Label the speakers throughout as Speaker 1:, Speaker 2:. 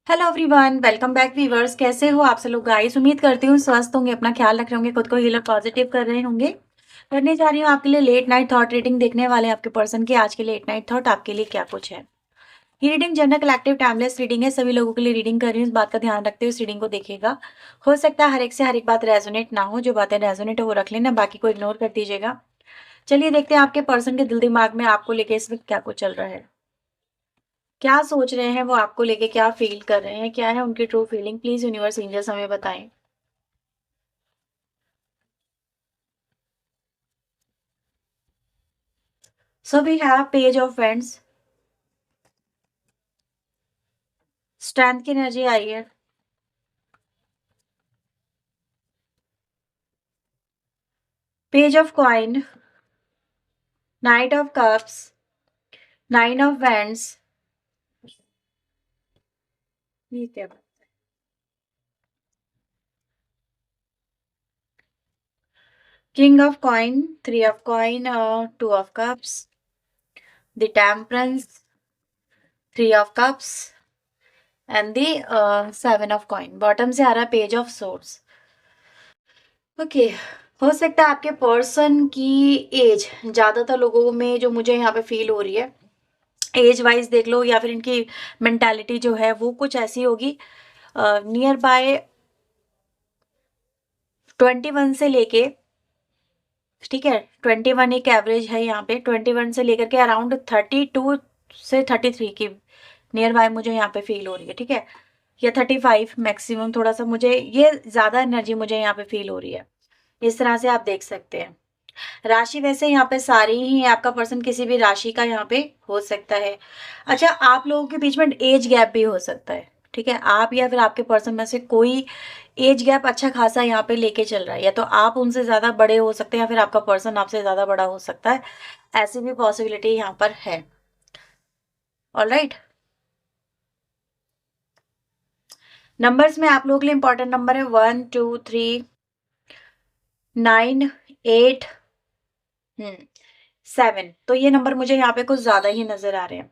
Speaker 1: Hello everyone, welcome back viewers. कैसे हो आप सब लोग गाइस? उम्मीद करती हूँ स्वस्थ होंगे, अपना ख्याल रख रहे होंगे, खुद को हील और पॉजिटिव कर रहे होंगे। करने जा रही हूँ आपके लिए लेट नाइट थॉट रीडिंग। देखने वाले हैं आपके पर्सन की आज के लेट नाइट थॉट आपके लिए क्या कुछ है। ये reading general collective timeless reading है, सभी लोगों के लिए रीडिंग कर रही हूँ। इस बात का ध्यान रखते हुए इस रीडिंग को देखिएगा। हो सकता है हर एक से हर एक बात रेजोनेट ना हो, जो बातें रेजोनेट हो वो रख लेना, बाकी को इग्नोर कर दीजिएगा। चलिए देखते हैं आपके पर्सन के दिल दिमाग में आपको लेके इस वक्त क्या कुछ चल रहा है, क्या सोच रहे हैं वो आपको लेके, क्या फील कर रहे हैं, क्या है उनकी true feeling. Please universe angels हमें बताएं। So we have page of wands, strength की एनर्जी आई है, page of coin, knight of cups, nine of wands। ये क्या बात? King of coin, three of coin, two of cups, the temperance, three of cups and the seven of coin. Bottom से आ रहा है पेज ऑफ सोर्ड्स। ओके, हो सकता है आपके पर्सन की एज, ज्यादातर लोगों में जो मुझे यहाँ पे फील हो रही है, एज वाइज देख लो या फिर इनकी मेंटालिटी जो है वो कुछ ऐसी होगी। नियर बाय 21 से लेके, ठीक है, 21 एक एवरेज है यहाँ पे, 21 से लेकर के अराउंड 32 से 33 की नियर बाय मुझे यहाँ पे फील हो रही है, ठीक है, या 35 मैक्सिमम। थोड़ा सा मुझे ये ज्यादा एनर्जी मुझे यहाँ पे फील हो रही है, इस तरह से आप देख सकते हैं। राशि वैसे यहाँ पे सारी ही है, आपका पर्सन किसी भी राशि का यहाँ पे हो सकता है। अच्छा, आप लोगों के बीच में एज गैप भी हो सकता है, ठीक है, आप या फिर आपके पर्सन में से कोई एज गैप अच्छा खासा यहाँ पे लेके चल रहा है, या तो आप उनसे ज्यादा बड़े हो सकते हैं या फिर आपका पर्सन आपसे ज्यादा बड़ा हो सकता है। ऐसी भी पॉसिबिलिटी यहाँ पर है। ऑलराइट, नंबर्स में आप लोगों के लिए इंपॉर्टेंट नंबर है 1 2 3 9 8 7। तो ये नंबर मुझे यहाँ पे कुछ ज्यादा ही नजर आ रहे हैं।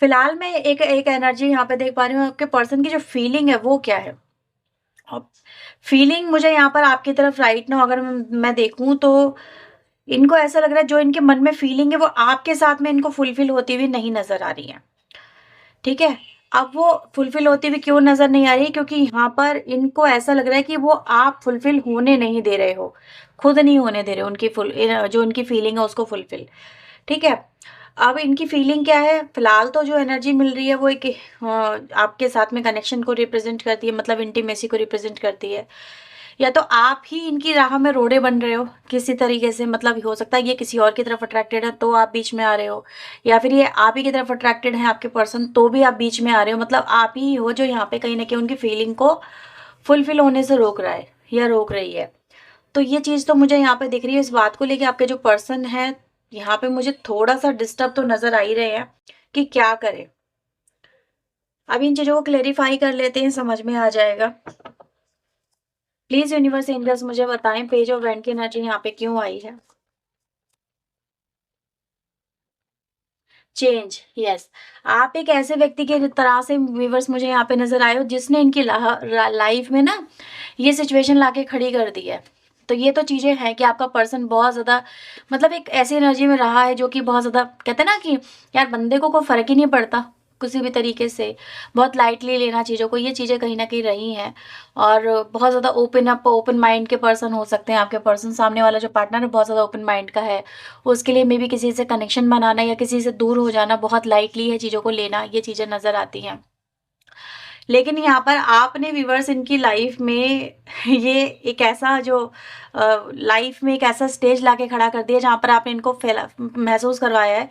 Speaker 1: फिलहाल मैं एक एक एनर्जी यहाँ पे देख पा रही हूँ, आपके पर्सन की जो फीलिंग है वो क्या है। अब फीलिंग मुझे यहाँ पर आपकी तरफ राइट ना, अगर मैं देखूं तो इनको ऐसा लग रहा है जो इनके मन में फीलिंग है वो आपके साथ में इनको फुलफिल होती हुई नहीं नजर आ रही है, ठीक है। अब वो फुलफिल होती हुई क्यों नजर नहीं आ रही, क्योंकि यहाँ पर इनको ऐसा लग रहा है कि वो आप फुलफिल होने नहीं दे रहे हो, खुद नहीं होने दे रहे हो उनकी जो उनकी फीलिंग है उसको फुलफिल, ठीक है। अब इनकी फीलिंग क्या है, फिलहाल तो जो एनर्जी मिल रही है वो एक आपके साथ में कनेक्शन को रिप्रेजेंट करती है, मतलब इंटीमेसी को रिप्रेजेंट करती है। या तो आप ही इनकी राह में रोड़े बन रहे हो किसी तरीके से, मतलब हो सकता है ये किसी और की तरफ अट्रैक्टेड है तो आप बीच में आ रहे हो, या फिर ये आप ही की तरफ अट्रैक्टेड है आपके पर्सन तो भी आप बीच में आ रहे हो, मतलब आप ही हो जो यहाँ पे कहीं ना कहीं उनकी फीलिंग को फुलफिल होने से रोक रहा है या रोक रही है। तो ये चीज़ तो मुझे यहाँ पे दिख रही है। इस बात को लेके आपके जो पर्सन है यहाँ पे मुझे थोड़ा सा डिस्टर्ब तो नजर आ ही रहे हैं कि क्या करें। अब इन चीजों को क्लेरिफाई कर लेते हैं, समझ में आ जाएगा। प्लीज यूनिवर्स एंजल्स मुझे बताएं पेज ऑफ वैंड की एनर्जी यहाँ पे क्यों आई है। Change, yes. आप एक ऐसे व्यक्ति की तरह से व्यूवर्स मुझे यहाँ पे नजर आए हो जिसने इनकी लाइफ में ना ये सिचुएशन लाके खड़ी कर दी है। तो ये तो चीजें हैं कि आपका पर्सन बहुत ज्यादा, मतलब एक ऐसी एनर्जी में रहा है जो कि बहुत ज्यादा, कहते हैं ना कि यार बंदे को कोई फर्क ही नहीं पड़ता किसी भी तरीके से, बहुत लाइटली लेना चीज़ों को, ये चीज़ें कहीं ना कहीं रही हैं। और बहुत ज़्यादा ओपन अप ओपन माइंड के पर्सन हो सकते हैं आपके पर्सन। सामने वाला जो पार्टनर है बहुत ज़्यादा ओपन माइंड का है, उसके लिए मे बी किसी से कनेक्शन बनाना या किसी से दूर हो जाना, बहुत लाइटली है चीज़ों को लेना, ये चीज़ें नज़र आती हैं। लेकिन यहाँ पर आपने व्यूवर्स इनकी लाइफ में ये एक ऐसा जो लाइफ में एक ऐसा स्टेज लाके खड़ा कर दिया जहाँ पर आपने इनको महसूस करवाया है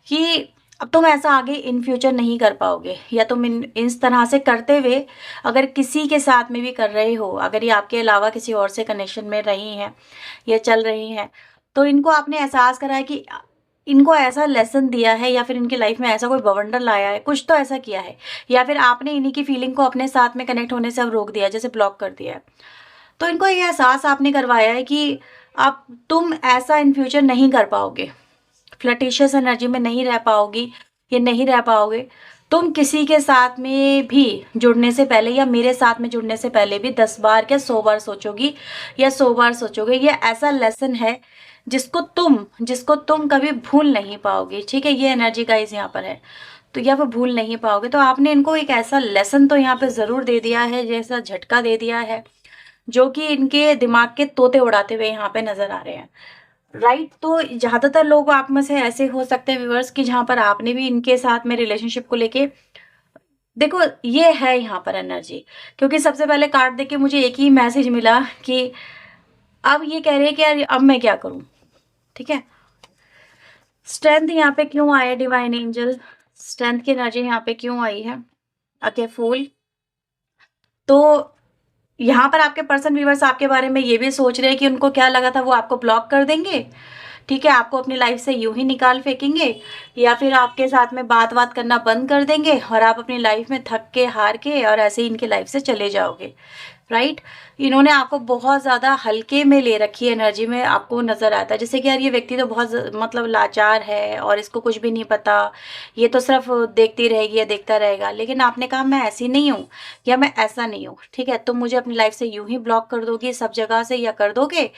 Speaker 1: कि अब तुम ऐसा आगे इन फ्यूचर नहीं कर पाओगे, या तुम इस तरह से करते हुए अगर किसी के साथ में भी कर रहे हो, अगर ये आपके अलावा किसी और से कनेक्शन में रही हैं या चल रही हैं, तो इनको आपने एहसास कराया कि इनको ऐसा लेसन दिया है या फिर इनकी लाइफ में ऐसा कोई बवंडर लाया है, कुछ तो ऐसा किया है, या फिर आपने इन्हीं की फीलिंग को अपने साथ में कनेक्ट होने से अब रोक दिया, जैसे ब्लॉक कर दिया है। तो इनको ये एहसास आपने करवाया है कि अब तुम ऐसा इन फ्यूचर नहीं कर पाओगे, फ्लर्टिशियस एनर्जी में नहीं रह पाओगी, ये नहीं रह पाओगे। तुम किसी के साथ में भी जुड़ने से पहले या मेरे साथ में जुड़ने से पहले भी 10 बार क्या 100 बार सोचोगी या 100 बार सोचोगे। ये ऐसा लेसन है जिसको तुम कभी भूल नहीं पाओगे, ठीक है। ये एनर्जी गाइस यहाँ पर है, तो या वो भूल नहीं पाओगे। तो आपने इनको एक ऐसा लेसन तो यहाँ पे ज़रूर दे दिया है, जैसा झटका दे दिया है, जो कि इनके दिमाग के तोते उड़ाते हुए यहाँ पे नज़र आ रहे हैं, राइट। तो ज़्यादातर लोग आप में से ऐसे हो सकते हैं व्यूअर्स कि जहाँ पर आपने भी इनके साथ में रिलेशनशिप को लेके, देखो ये है यहाँ पर एनर्जी, क्योंकि सबसे पहले कार्ड देख के मुझे एक ही मैसेज मिला कि अब ये कह रहे हैं कि यार अब मैं क्या करूँ, ठीक है। स्ट्रेंथ यहाँ पे क्यों आया डिवाइन एंजल, स्ट्रेंथ की एनर्जी यहाँ पे क्यों आई है, ओके फूल। तो यहाँ पर आपके पर्सन व्यूअर्स आपके बारे में ये भी सोच रहे हैं कि उनको क्या लगा था वो आपको ब्लॉक कर देंगे, ठीक है, आपको अपनी लाइफ से यूं ही निकाल फेंकेंगे, या फिर आपके साथ में बात करना बंद कर देंगे और आप अपनी लाइफ में थक के हार के और ऐसे ही इनकी लाइफ से चले जाओगे, राइट। इन्होंने आपको बहुत ज़्यादा हल्के में ले रखी है एनर्जी में, आपको नज़र आता है जैसे कि यार ये व्यक्ति तो बहुत मतलब लाचार है और इसको कुछ भी नहीं पता, ये तो सिर्फ देखती रहेगी या देखता रहेगा। लेकिन आपने कहा मैं ऐसी नहीं हूँ या मैं ऐसा नहीं हूँ, ठीक है। तुम मुझे अपनी लाइफ से यूं ही ब्लॉक कर दोगे सब जगह से या कर दोगे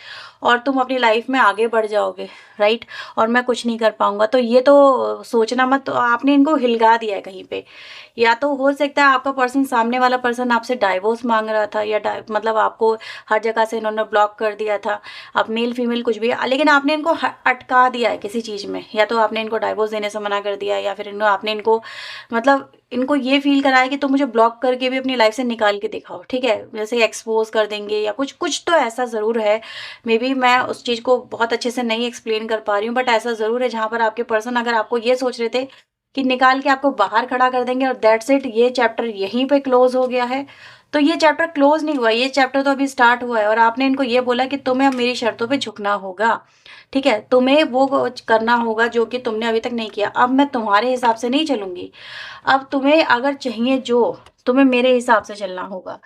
Speaker 1: और तुम अपनी लाइफ में आगे बढ़ जाओगे, राइट, और मैं कुछ नहीं कर पाऊंगा। तो ये तो सोचना मत, तो आपने इनको हिलगा दिया है कहीं पे। या तो हो सकता है आपका पर्सन, सामने वाला पर्सन आपसे डाइवोर्स मांग रहा था, या मतलब आपको हर जगह से इन्होंने ब्लॉक कर दिया था, अब मेल फीमेल कुछ भी, लेकिन आपने इनको अटका दिया है किसी चीज़ में। या तो आपने इनको डाइवोर्स देने से मना कर दिया, या फिर आपने इनको मतलब इनको ये फील कराया कि तुम मुझे ब्लॉक करके भी अपनी लाइफ से निकाल के दिखाओ, ठीक है, जैसे एक्सपोज कर देंगे या कुछ कुछ तो ऐसा ज़रूर है। मे बी मैं उस चीज़ को बहुत अच्छे से नहीं एक्सप्लेन कर पा रही हूँ, बट ऐसा ज़रूर है जहाँ पर आपके पर्सन अगर आपको ये सोच रहे थे कि निकाल के आपको बाहर खड़ा कर देंगे और दैट्स इट, ये चैप्टर यहीं पे क्लोज हो गया है, तो ये चैप्टर क्लोज नहीं हुआ, ये चैप्टर तो अभी स्टार्ट हुआ है। और आपने इनको ये बोला कि तुम्हें अब मेरी शर्तों पे झुकना होगा, ठीक है, तुम्हें वो करना होगा जो कि तुमने अभी तक नहीं किया। अब मैं तुम्हारे हिसाब से नहीं चलूंगी, अब तुम्हें अगर चाहिए जो, तुम्हें मेरे हिसाब से चलना होगा,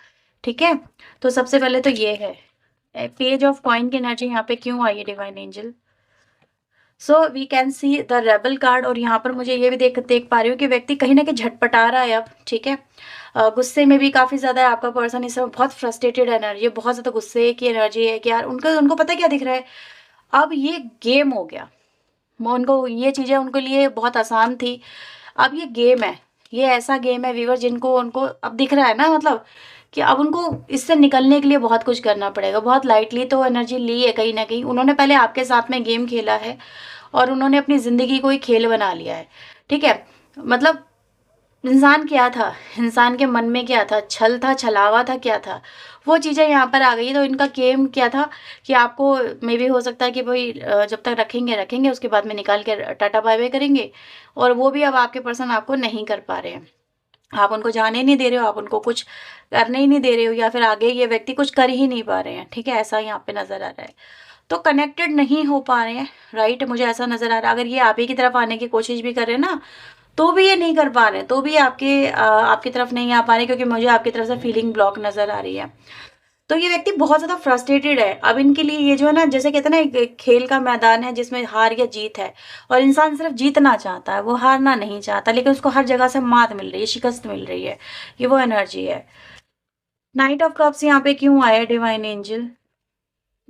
Speaker 1: ठीक है। तो सबसे पहले तो ये है पेज ऑफ कॉइन की एनर्जी यहाँ पे क्यों आई है divine angel. So we can see the rebel card, और यहाँ पर मुझे ये भी देख पा रही हूँ कि व्यक्ति कहीं ना कहीं झटपटा रहा है अब, ठीक है। गुस्से में भी काफ़ी ज़्यादा है आपका पर्सन, इस समय बहुत फ्रस्ट्रेटेड एनर्जी है, बहुत ज़्यादा गुस्से की एनर्जी है कि यार उनको पता है क्या दिख रहा है, अब ये गेम हो गया। उनको ये चीज़ें उनके लिए बहुत आसान थी, अब ये गेम है, ये ऐसा गेम है व्यूअर जिनको उनको अब दिख रहा है ना, मतलब कि अब उनको इससे निकलने के लिए बहुत कुछ करना पड़ेगा। बहुत लाइटली तो एनर्जी ली है कहीं ना कहीं, उन्होंने पहले आपके साथ में गेम खेला है और उन्होंने अपनी ज़िंदगी को ही खेल बना लिया है, ठीक है। मतलब इंसान क्या था, इंसान के मन में क्या था, छल था, छलावा था, क्या था, वो चीज़ें यहाँ पर आ गई। तो इनका गेम क्या था कि आपको मे भी हो सकता है कि भाई जब तक रखेंगे रखेंगे, उसके बाद में निकाल के टाटा बाय बाय करेंगे, और वो भी अब आपके पर्सन आपको नहीं कर पा रहे हैं। आप उनको जाने नहीं दे रहे हो, आप उनको कुछ करने ही नहीं दे रहे हो, या फिर आगे ये व्यक्ति कुछ कर ही नहीं पा रहे हैं, ठीक है, ऐसा यहाँ पे नज़र आ रहा है। तो कनेक्टेड नहीं हो पा रहे हैं, राइट, मुझे ऐसा नज़र आ रहा है। अगर ये आप ही की तरफ आने की कोशिश भी कर रहे हैं ना, तो भी ये नहीं कर पा रहे हैं, तो भी आपकी तरफ नहीं आ पा रहे, क्योंकि मुझे आपकी तरफ से फीलिंग ब्लॉक नज़र आ रही है। तो ये व्यक्ति बहुत ज़्यादा फ्रस्ट्रेटेड है। अब इनके लिए ये जो है ना, जैसे कहते हैं ना, एक खेल का मैदान है जिसमें हार या जीत है, और इंसान सिर्फ जीतना चाहता है, वो हारना नहीं चाहता, लेकिन उसको हर जगह से मात मिल रही है, शिकस्त मिल रही है, ये वो एनर्जी है। नाइट ऑफ कप्स यहाँ पे क्यों आया डिवाइन एंजल,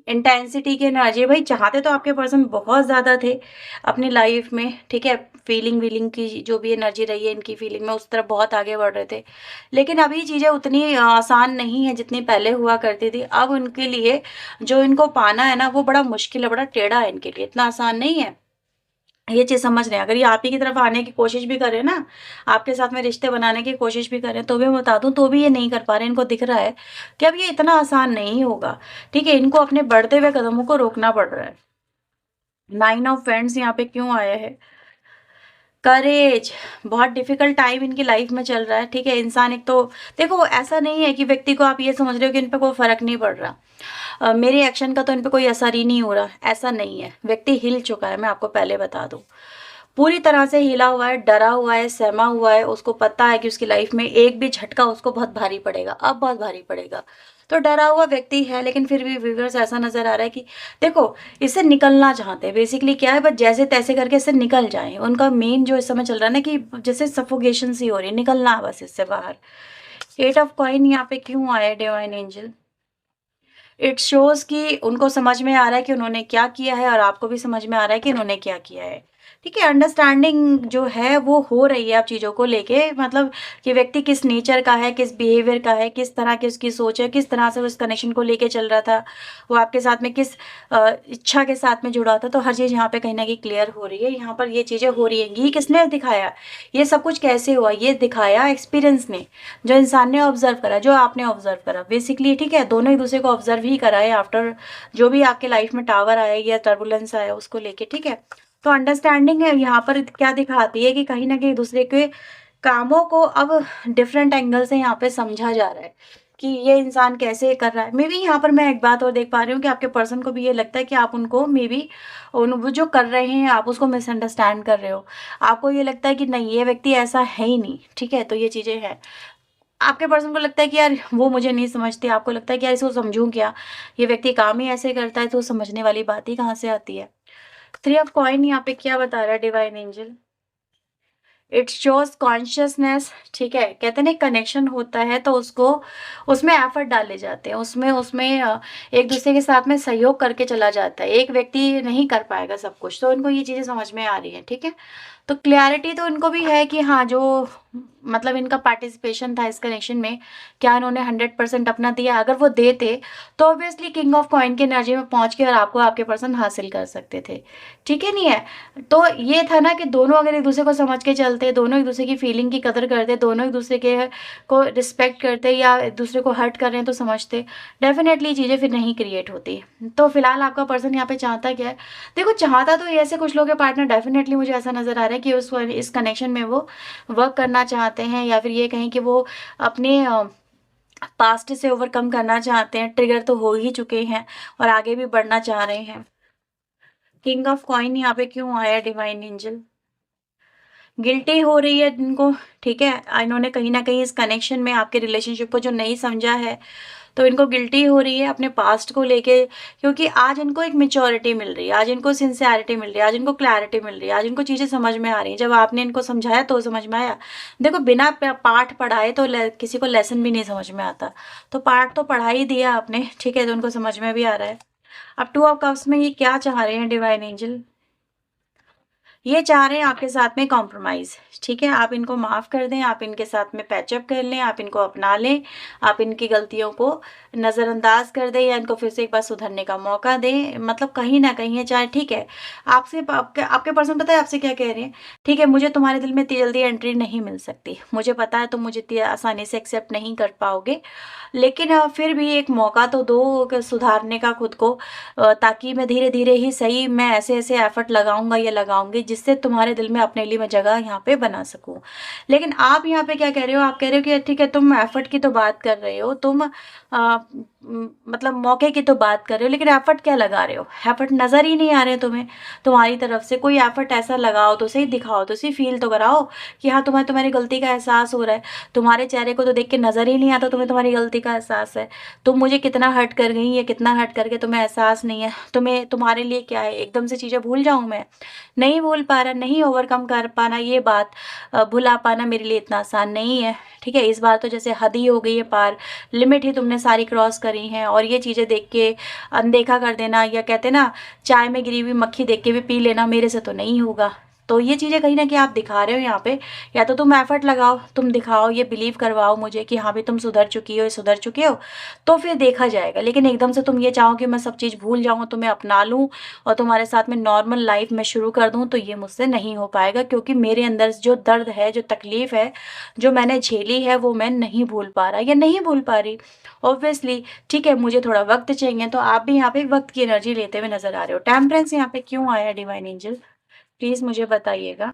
Speaker 1: इंटेंसिटी की एनर्जी। भाई चाहते तो आपके पर्सन बहुत ज़्यादा थे अपनी लाइफ में, ठीक है, फीलिंग वीलिंग की जो भी एनर्जी रही है इनकी फीलिंग में, उस तरफ बहुत आगे बढ़ रहे थे। लेकिन अभी चीज़ें उतनी आसान नहीं है जितनी पहले हुआ करती थी। अब उनके लिए जो इनको पाना है ना, वो बड़ा मुश्किल है, बड़ा टेढ़ा है इनके लिए, इतना आसान नहीं है। ये चीज़ समझ रहे हैं। अगर ये आप ही की तरफ आने की कोशिश भी करें ना, आपके साथ में रिश्ते बनाने की कोशिश भी करें, तो भी मैं बता दूं, तो भी ये नहीं कर पा रहे। इनको दिख रहा है कि अब ये इतना आसान नहीं होगा, ठीक है, इनको अपने बढ़ते हुए कदमों को रोकना पड़ रहा है। 9 ऑफ फ्रेंड्स यहाँ पे क्यों आया है, करेज। बहुत डिफिकल्ट टाइम इनकी लाइफ में चल रहा है, ठीक है। इंसान एक तो देखो, ऐसा नहीं है कि व्यक्ति को आप ये समझ रहे हो कि इन पे कोई फर्क नहीं पड़ रहा, मेरे एक्शन का तो इन पे कोई असर ही नहीं हो रहा, ऐसा नहीं है। व्यक्ति हिल चुका है, मैं आपको पहले बता दूं। पूरी तरह से हिला हुआ है, डरा हुआ है, सहमा हुआ है, उसको पता है कि उसकी लाइफ में एक भी झटका उसको बहुत भारी पड़ेगा, अब बहुत भारी पड़ेगा। तो डरा हुआ व्यक्ति है, लेकिन फिर भी व्यूअर्स ऐसा नज़र आ रहा है कि देखो, इससे निकलना चाहते हैं। बेसिकली क्या है, बस जैसे-तैसे करके इससे निकल जाएँ। उनका मेन जो इस समय चल रहा है ना कि जैसे सफोकेशन सी हो रही है, निकलना है बस इससे बाहर। 8 ऑफ कॉइन यहाँ पे क्यों आया डिवाइन एंजल? इट शोज़ कि उनको समझ में आ रहा है कि उन्होंने क्या किया है और आपको भी समझ में आ रहा है कि उन्होंने क्या किया है। ठीक है, अंडरस्टैंडिंग जो है वो हो रही है अब चीज़ों को लेके, मतलब कि व्यक्ति किस नेचर का है, किस बिहेवियर का है, किस तरह की उसकी सोच है, किस तरह से वो इस कनेक्शन को लेके चल रहा था। वो आपके साथ में किस इच्छा के साथ में जुड़ा था, तो हर चीज़ यहाँ पे कहीं न कहीं क्लियर हो रही है। यहाँ पर ये चीज़ें हो रही हैं। ये किसने दिखाया? ये सब कुछ कैसे हुआ? ये दिखाया एक्सपीरियंस ने। जो इंसान ने ऑब्जर्व करा, जो आपने ऑब्जर्व करा बेसिकली, ठीक है, दोनों एक दूसरे को ऑब्जर्व ही करा है आफ्टर जो भी आपके लाइफ में टावर आया या टर्बुलेंस आया उसको लेके, ठीक है। तो अंडरस्टैंडिंग है यहाँ पर क्या दिखाती है कि कहीं ना कहीं एक दूसरे के कामों को अब डिफरेंट एंगल से यहाँ पे समझा जा रहा है कि ये इंसान कैसे कर रहा है। मे बी यहाँ पर मैं एक बात और देख पा रही हूँ कि आपके पर्सन को भी ये लगता है कि आप उनको मे बी उन वो जो कर रहे हैं आप उसको मिसअंडरस्टैंड कर रहे हो। आपको ये लगता है कि नहीं, ये व्यक्ति ऐसा है ही नहीं, ठीक है। तो ये चीज़ें हैं, आपके पर्सन को लगता है कि यार वो मुझे नहीं समझते, आपको लगता है कि यार इसको समझूं क्या, ये व्यक्ति काम ही ऐसे करता है, तो समझने वाली बात ही कहाँ से आती है। 3 ऑफ कॉइन यहाँ पे क्या बता रहा है divine angel? It shows consciousness, ठीक है। कहते हैं ना कनेक्शन होता है तो उसको उसमें एफर्ट डाले जाते हैं, उसमें उसमें एक दूसरे के साथ में सहयोग करके चला जाता है। एक व्यक्ति नहीं कर पाएगा सब कुछ, तो इनको ये चीज़ें समझ में आ रही है, ठीक है। तो क्लैरिटी तो इनको भी है कि हाँ, जो मतलब इनका पार्टिसिपेशन था इस कनेक्शन में, क्या इन्होंने 100% अपना दिया? अगर वो देते तो ऑब्वियसली किंग ऑफ कॉइन की एनर्जी में पहुंच के और आपको आपके पर्सन हासिल कर सकते थे, ठीक है, नहीं है। तो ये था ना कि दोनों अगर एक दूसरे को समझ के चलते, दोनों एक दूसरे की फीलिंग की कदर करते, दोनों एक दूसरे के को रिस्पेक्ट करते या एक दूसरे को हर्ट कर रहे हैं तो समझते, डेफिनेटली चीज़ें फिर नहीं क्रिएट होती। तो फिलहाल आपका पर्सन यहाँ पे चाहता क्या है? देखो, चाहता तो ऐसे कुछ लोग के पार्टनर, डेफिनेटली मुझे ऐसा नज़र आ रहा है कि उस इस कनेक्शन में वो वर्क करना चाहते हैं, या फिर ये कहें कि वो अपने पास्ट से ओवरकम करना चाहते हैं। ट्रिगर तो हो ही चुके हैं और आगे भी बढ़ना चाह रहे हैं। किंग ऑफ कॉइन यहाँ पे क्यों आया डिवाइन एंजल? गिल्टी हो रही है इनको, ठीक है। इन्होंने कहीं न कहीं इस कनेक्शन में आपके रिलेशनशिप को जो नहीं समझा है, तो इनको गिल्टी हो रही है अपने पास्ट को लेके, क्योंकि आज इनको एक मैच्योरिटी मिल रही है, आज इनको सिंसियरिटी मिल रही है, आज इनको क्लैरिटी मिल रही है, आज इनको चीज़ें समझ में आ रही हैं। जब आपने इनको समझाया तो समझ में आया। देखो, बिना पाठ पढ़ाए तो किसी को लेसन भी नहीं समझ में आता। तो पाठ तो पढ़ा ही दिया आपने, ठीक है, तो उनको समझ में भी आ रहा है। अब 2 ऑफ कप्स में ये क्या चाह रहे हैं डिवाइन एंजल? ये चाह रहे हैं आपके साथ में कॉम्प्रोमाइज़, ठीक है। आप इनको माफ़ कर दें, आप इनके साथ में पैचअप कर लें, आप इनको अपना लें, आप इनकी गलतियों को नज़रअंदाज कर दें या इनको फिर से एक बार सुधरने का मौका दें। मतलब कहीं न कहीं ये चाहे, ठीक है, आपसे आपके आपके पर्सन पता है आपसे क्या कह रहे हैं? ठीक है, मुझे तुम्हारे दिल में इतनी जल्दी एंट्री नहीं मिल सकती। मुझे पता है तुम मुझे इतनी आसानी से एक्सेप्ट नहीं कर पाओगे, लेकिन फिर भी एक मौका तो दो सुधारने का खुद को, ताकि मैं धीरे-धीरे ही सही, मैं ऐसे-ऐसे एफर्ट लगाऊँगा या लगाऊँगी जिससे तुम्हारे दिल में अपने लिए मैं जगह यहाँ पे बना सकूँ। लेकिन आप यहाँ पे क्या कह रहे हो? आप कह रहे हो कि ठीक है, तुम एफर्ट की तो बात कर रहे हो, तुम मतलब मौके की तो बात कर रहे हो, लेकिन एफर्ट क्या लगा रहे हो? एफर्ट नज़र ही नहीं आ रहे तुम्हें, तुम्हारी तरफ से। कोई एफर्ट ऐसा लगाओ तो सही, दिखाओ तो सही, फ़ील तो कराओ कि हाँ, तुम्हें तुम्हारी गलती का एहसास हो रहा है। तुम्हारे चेहरे को तो देख के नज़र ही नहीं आता तुम्हें तुम्हारी गलती का एहसास है। तुम मुझे कितना हर्ट कर गई या कितना हर्ट करके तुम्हें एहसास नहीं है। तुम्हें तुम्हारे लिए क्या है, एकदम से चीज़ें भूल जाऊँ मैं? नहीं भूल पा रहा, नहीं ओवरकम कर पाना, ये बात भुला पाना मेरे लिए इतना आसान नहीं है, ठीक है। इस बार तो जैसे हद ही हो गई है पार, लिमिट ही तुमने सारी क्रॉस करी हैं, और ये चीज़ें देख के अनदेखा कर देना, या कहते हैं ना, चाय में गिरी हुई मक्खी देख के भी पी लेना, मेरे से तो नहीं होगा। तो ये चीज़ें कहीं न कहीं आप दिखा रहे हो यहाँ पे। या तो तुम एफर्ट लगाओ, तुम दिखाओ, ये बिलीव करवाओ मुझे कि हाँ भाई, तुम सुधर चुकी हो, सुधर चुके हो, तो फिर देखा जाएगा। लेकिन एकदम से तुम ये चाहो कि मैं सब चीज़ भूल जाऊँ, तुम्हें अपना लूँ और तुम्हारे साथ में नॉर्मल लाइफ में शुरू कर दूँ, तो ये मुझसे नहीं हो पाएगा, क्योंकि मेरे अंदर जो दर्द है, जो तकलीफ़ है, जो मैंने झेली है, वो मैं नहीं भूल पा रहा या नहीं भूल पा रही। ऑब्वियसली, ठीक है, मुझे थोड़ा वक़्त चाहिए। तो आप भी यहाँ पे वक़्त की एनर्जी लेते हुए नज़र आ रहे हो। टेम्परेंस यहाँ पे क्यों आया डिवाइन एंजल? प्लीज़ मुझे बताइएगा।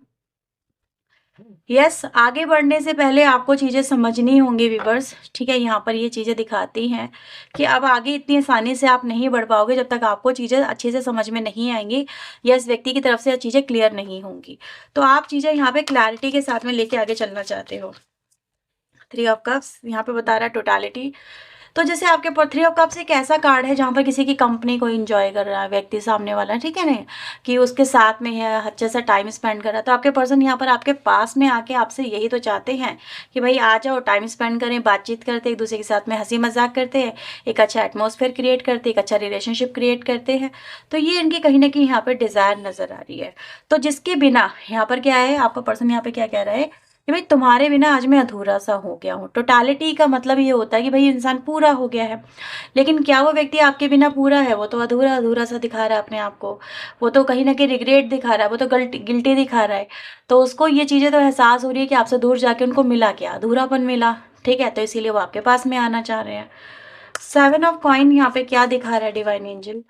Speaker 1: यस, आगे बढ़ने से पहले आपको चीज़ें समझनी होंगी व्यूअर्स, ठीक है? यहाँ पर ये चीज़ें दिखाती हैं कि अब आगे इतनी आसानी से आप नहीं बढ़ पाओगे जब तक आपको चीज़ें अच्छे से समझ में नहीं आएँगी या इस व्यक्ति की तरफ से चीज़ें क्लियर नहीं होंगी। तो आप चीज़ें यहाँ पे क्लैरिटी के साथ में लेके आगे चलना चाहते हो। थ्री ऑफ कप्स यहाँ पे बता रहा है टोटलिटी। तो जैसे आपके ऊपर थ्री ऑफ कप्स एक ऐसा कार्ड है जहाँ पर किसी की कंपनी को एंजॉय कर रहा है व्यक्ति सामने वाला, ठीक है ना? कि उसके साथ में है, अच्छे से टाइम स्पेंड कर रहा है। तो आपके पर्सन यहाँ पर आपके पास में आके आपसे यही तो चाहते हैं कि भाई आ जाओ, टाइम स्पेंड करें, बातचीत करते, एक दूसरे के साथ में हंसी मजाक करते हैं, एक अच्छा एटमॉस्फेयर क्रिएट करते, एक अच्छा रिलेशनशिप क्रिएट करते हैं। तो ये इनकी कहीं ना कहीं यहाँ पर डिज़ायर नज़र आ रही है। तो जिसके बिना यहाँ पर क्या है, आपका पर्सन यहाँ पे क्या कह रहा है कि भाई तुम्हारे बिना आज मैं अधूरा सा हो गया हूँ। टोटलिटी का मतलब ये होता है कि भाई इंसान पूरा हो गया है। लेकिन क्या वो व्यक्ति आपके बिना पूरा है? वो तो अधूरा अधूरा सा दिखा रहा है अपने आप को। वो तो कहीं न कहीं रिग्रेट दिखा रहा है, वो तो गिल्टी दिखा रहा है। तो उसको ये चीज़ें तो एहसास हो रही है कि आपसे दूर जाके उनको मिला क्या? अधूरापन मिला, ठीक है? तो इसीलिए वो आपके पास में आना चाह रहे हैं। 7 ऑफ कॉइन यहाँ पे क्या दिखा रहा है डिवाइन एंजल?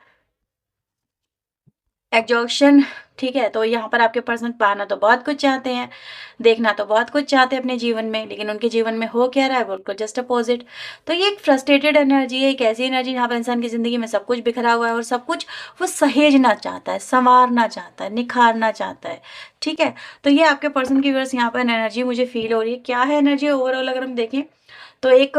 Speaker 1: एग्जॉशन, ठीक है? तो यहाँ पर आपके पर्सन पाना तो बहुत कुछ चाहते हैं, देखना तो बहुत कुछ चाहते हैं अपने जीवन में, लेकिन उनके जीवन में हो क्या रहा है, बिल्कुल जस्ट अपोजिट। तो ये एक फ्रस्ट्रेटेड एनर्जी है, एक ऐसी एनर्जी जहाँ पर इंसान की ज़िंदगी में सब कुछ बिखरा हुआ है और सब कुछ वो सहेजना चाहता है, संवारना चाहता है, निखारना चाहता है, ठीक है? तो ये आपके पर्सन की वर्स यहाँ पर एनर्जी मुझे फील हो रही है। क्या है एनर्जी ओवरऑल अगर हम देखें तो एक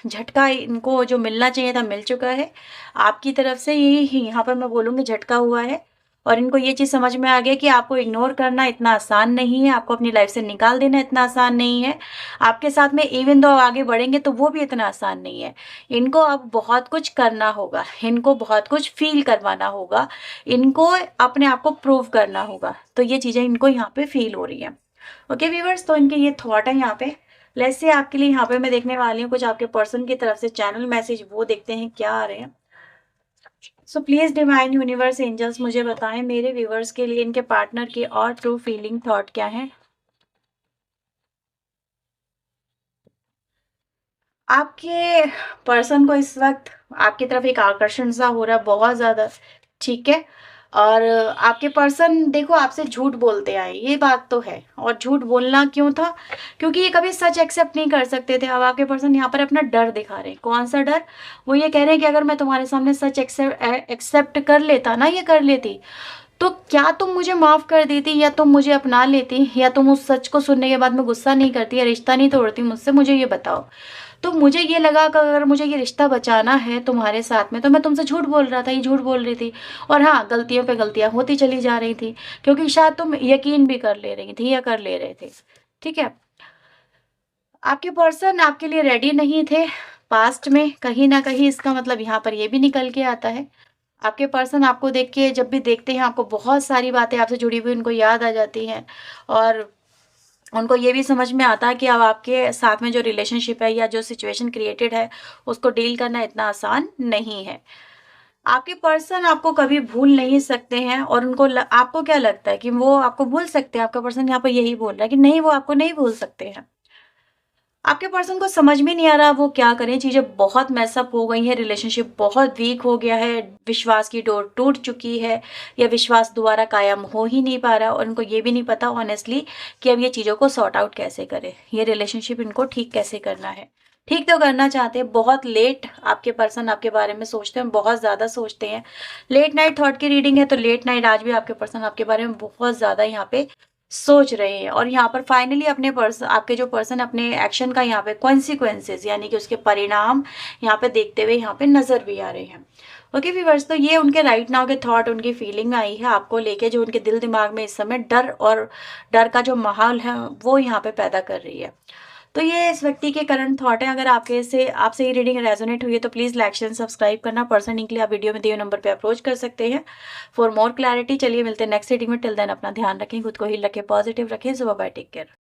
Speaker 1: झटका इनको जो मिलना चाहिए था मिल चुका है। आपकी तरफ से यही यहाँ पर मैं बोलूँगी झटका हुआ है और इनको ये चीज़ समझ में आ गया कि आपको इग्नोर करना इतना आसान नहीं है, आपको अपनी लाइफ से निकाल देना इतना आसान नहीं है। आपके साथ में इवन दो आगे बढ़ेंगे तो वो भी इतना आसान नहीं है। इनको अब बहुत कुछ करना होगा, इनको बहुत कुछ फ़ील करवाना होगा, इनको अपने आप को प्रूव करना होगा। तो ये चीज़ें इनको यहाँ पे फ़ील हो रही हैं। ओके व्यूअर्स, तो इनके ये थॉट है यहाँ पे। लेट्स से आपके लिए यहाँ पे मैं देखने वाली हूँ कुछ आपके पर्सन की तरफ से चैनल मैसेज, वो देखते हैं क्या आ रहे हैं। So please divine universe angels मुझे बताएं मेरे व्यूवर्स के लिए इनके पार्टनर की और ट्रू फीलिंग थॉट क्या है। आपके पर्सन को इस वक्त आपकी तरफ एक आकर्षण सा हो रहा है बहुत ज्यादा, ठीक है? और आपके पर्सन देखो आपसे झूठ बोलते आए, ये बात तो है। और झूठ बोलना क्यों था? क्योंकि ये कभी सच एक्सेप्ट नहीं कर सकते थे। अब आपके पर्सन यहाँ पर अपना डर दिखा रहे हैं। कौन सा डर? वो ये कह रहे हैं कि अगर मैं तुम्हारे सामने सच एक्सेप्ट कर लेता ना, ये कर लेती, तो क्या तुम मुझे माफ कर देती, या तुम मुझे अपना लेती, या तुम उस सच को सुनने के बाद में गुस्सा नहीं करती या रिश्ता नहीं तोड़ती मुझसे? मुझे ये बताओ। तो मुझे ये लगा कि अगर मुझे ये रिश्ता बचाना है तुम्हारे साथ में तो मैं तुमसे झूठ बोल रहा था, ये झूठ बोल रही थी। और हाँ, गलतियों पे गलतियां होती चली जा रही थी क्योंकि शायद तुम यकीन भी कर ले रही थी या कर ले रहे थे, ठीक है? आपके पर्सन आपके लिए रेडी नहीं थे पास्ट में, कहीं ना कहीं इसका मतलब यहाँ पर ये भी निकल के आता है। आपके पर्सन आपको देख के जब भी देखते हैं आपको बहुत सारी बातें आपसे जुड़ी हुई उनको याद आ जाती हैं और उनको ये भी समझ में आता है कि अब आपके साथ में जो रिलेशनशिप है या जो सिचुएशन क्रिएटेड है उसको डील करना इतना आसान नहीं है। आपके पर्सन आपको कभी भूल नहीं सकते हैं और आपको क्या लगता है कि वो आपको भूल सकते हैं? आपका पर्सन यहाँ पर यही बोल रहा है कि नहीं, वो आपको नहीं भूल सकते हैं। आपके पर्सन को समझ में नहीं आ रहा वो क्या करें, चीज़ें बहुत मैसअप हो गई हैं, रिलेशनशिप बहुत वीक हो गया है, विश्वास की डोर टूट चुकी है या विश्वास दोबारा कायम हो ही नहीं पा रहा और उनको ये भी नहीं पता ऑनेस्टली कि अब ये चीज़ों को सॉर्ट आउट कैसे करें, ये रिलेशनशिप इनको ठीक कैसे करना है। ठीक तो करना चाहते हैं, बहुत लेट आपके पर्सन आपके बारे में सोचते हैं, बहुत ज़्यादा सोचते हैं। लेट नाइट थॉट की रीडिंग है तो लेट नाइट आज भी आपके पर्सन आपके बारे में बहुत ज़्यादा यहाँ पे सोच रहे हैं और यहाँ पर फाइनली अपने पर्सन आपके जो पर्सन अपने एक्शन का यहाँ पे कॉन्सिक्वेंसेस यानी कि उसके परिणाम यहाँ पे देखते हुए यहाँ पे नजर भी आ रहे हैं। ओके व्यूअर्स, तो ये उनके राइट नाउ के थॉट, उनकी फीलिंग आई है आपको लेके, जो उनके दिल दिमाग में इस समय डर और डर का जो माहौल है वो यहाँ पे पैदा कर रही है। तो ये इस व्यक्ति के करंट थॉट है। अगर आपसे ये रीडिंग रेजोनेट हुई है तो प्लीज़ लाइक शेयर सब्सक्राइब करना। पर्सन के लिए आप वीडियो में दिए नंबर पे अप्रोच कर सकते हैं फॉर मोर क्लैरिटी। चलिए मिलते हैं नेक्स्ट रीडिंग में। टिल देन अपना ध्यान रखें, खुद को हील रखें, पॉजिटिव रखें। सुबह बाय, टेक केयर।